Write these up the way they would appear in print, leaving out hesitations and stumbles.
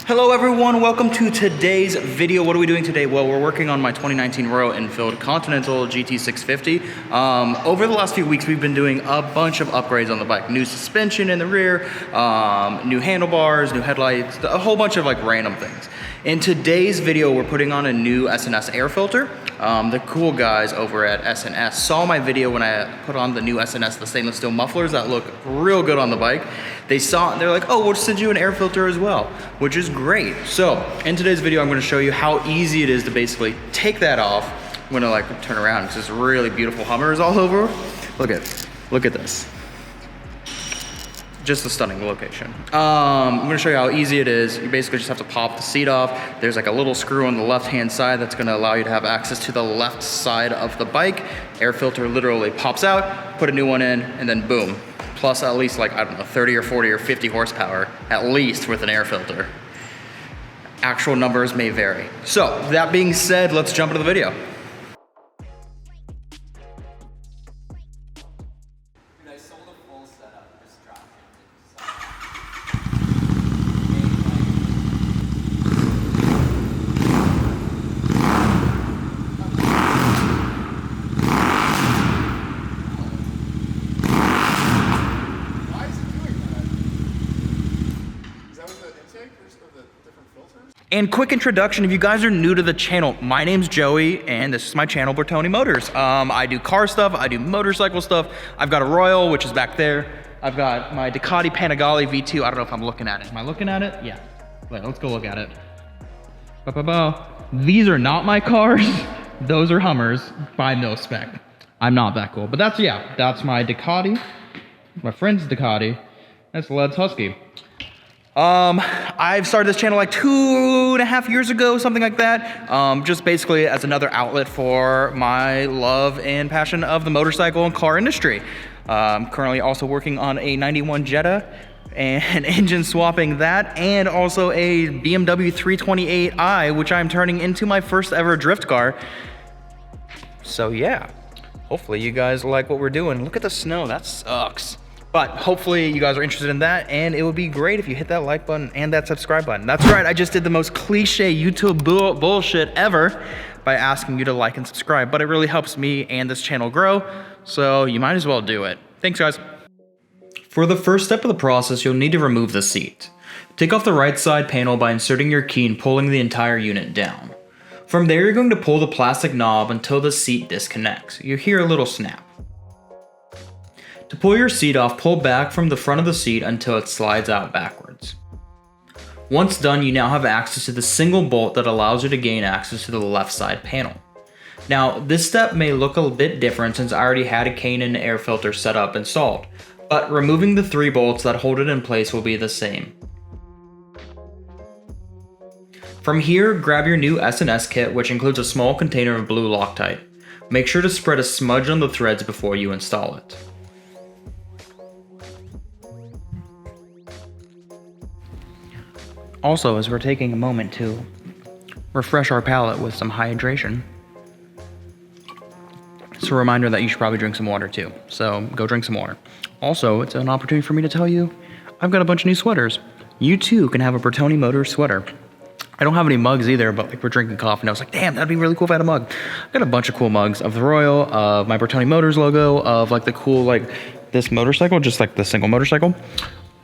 Hello everyone, welcome to today's video. What are we doing today? Well, we're working on my 2019 Royal Enfield Continental GT 650. Over the last few weeks, we've been doing a bunch of upgrades on the bike. New suspension in the rear, new handlebars, new headlights, a whole bunch of like random things. In today's video, we're putting on a new S&S Air Filter. The cool guys over at S&S saw my video when I put on the new S&S, the stainless steel mufflers that look real good on the bike. They saw it, they're like, oh, we'll send you an air filter as well, which is great. So in today's video, I'm gonna show you how easy it is to basically take that off. I'm gonna like turn around because there's really beautiful Hummers all over. Look at this. Just a stunning location. I'm gonna show you how easy it is. You basically just have to pop the seat off. There's like a little screw on the left-hand side that's gonna allow you to have access to the left side of the bike. Air filter literally pops out, put a new one in, and then boom. Plus at least like, I don't know, 30 or 40 or 50 horsepower, at least with an air filter. Actual numbers may vary. So that being said, let's jump into the video. And quick introduction, if you guys are new to the channel, my name's Joey, and this is my channel, Burtoni Motors. I do car stuff, I do motorcycle stuff. I've got a Royal, which is back there. I've got my Ducati Panigale V2. I don't know if I'm looking at it. Am I looking at it? Yeah. Wait, let's go look at it. These are not my cars. Those are Hummers by no spec. I'm not that cool, but that's my Ducati. My friend's Ducati. That's Led's Husky. I've started this channel like 2.5 years ago, something like that. Just basically as another outlet for my love and passion of the motorcycle and car industry. I'm currently also working on a 91 Jetta and engine swapping that, and also a BMW 328i, which I'm turning into my first ever drift car. So yeah, hopefully you guys like what we're doing. Look at the snow, that sucks. But hopefully you guys are interested in that, and it would be great if you hit that like button and that subscribe button. That's right, I just did the most cliche YouTube bullshit ever by asking you to like and subscribe, but it really helps me and this channel grow, so you might as well do it. Thanks, guys. For the first step of the process, you'll need to remove the seat. Take off the right side panel by inserting your key and pulling the entire unit down. From there, you're going to pull the plastic knob until the seat disconnects. You hear a little snap. To pull your seat off, pull back from the front of the seat until it slides out backwards. Once done, you now have access to the single bolt that allows you to gain access to the left side panel. Now, this step may look a bit different since I already had a Canon air filter setup installed, but removing the 3 bolts that hold it in place will be the same. From here, grab your new S&S kit, which includes a small container of blue Loctite. Make sure to spread a smudge on the threads before you install it. Also, as we're taking a moment to refresh our palate with some hydration, it's a reminder that you should probably drink some water too. So go drink some water. Also, it's an opportunity for me to tell you, I've got a bunch of new sweaters. You too can have a Burtoni Motors sweater. I don't have any mugs either, but like we're drinking coffee and I was like, damn, that'd be really cool if I had a mug. I've got a bunch of cool mugs of the Royal, of my Burtoni Motors logo, of like the cool, like this motorcycle, just like the single motorcycle,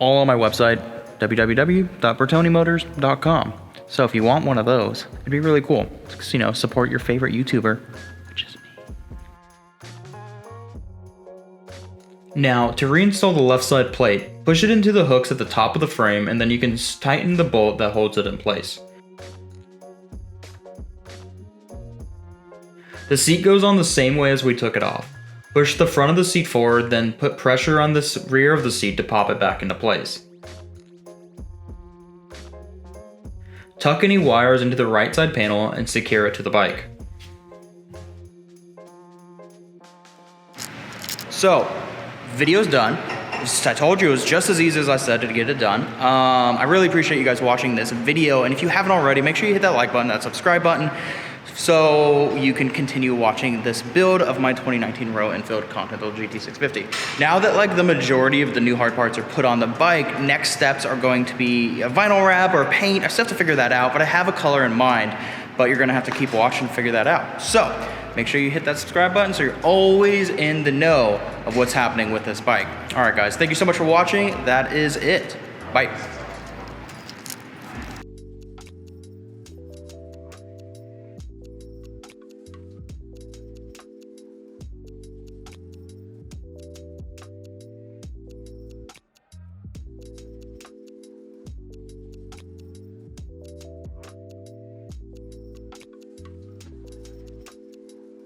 all on my website, www.burtonimotors.com. So if you want one of those, it'd be really cool. Just, you know, support your favorite YouTuber, which is me. Now, to reinstall the left side plate, push it into the hooks at the top of the frame, and then you can tighten the bolt that holds it in place. The seat goes on the same way as we took it off. Push the front of the seat forward, then put pressure on the rear of the seat to pop it back into place. Tuck any wires into the right side panel and secure it to the bike. So, video's done. I told you it was just as easy as I said to get it done. I really appreciate you guys watching this video, and if you haven't already, make sure you hit that like button, that subscribe button. so you can continue watching this build of my 2019 Royal Enfield Continental GT 650. Now that like the majority of the new hard parts are put on the bike, next steps are going to be a vinyl wrap or paint. I still have to figure that out, but I have a color in mind, but you're gonna have to keep watching to figure that out. So make sure you hit that subscribe button so you're always in the know of what's happening with this bike. All right, guys, thank you so much for watching. That is it. Bye.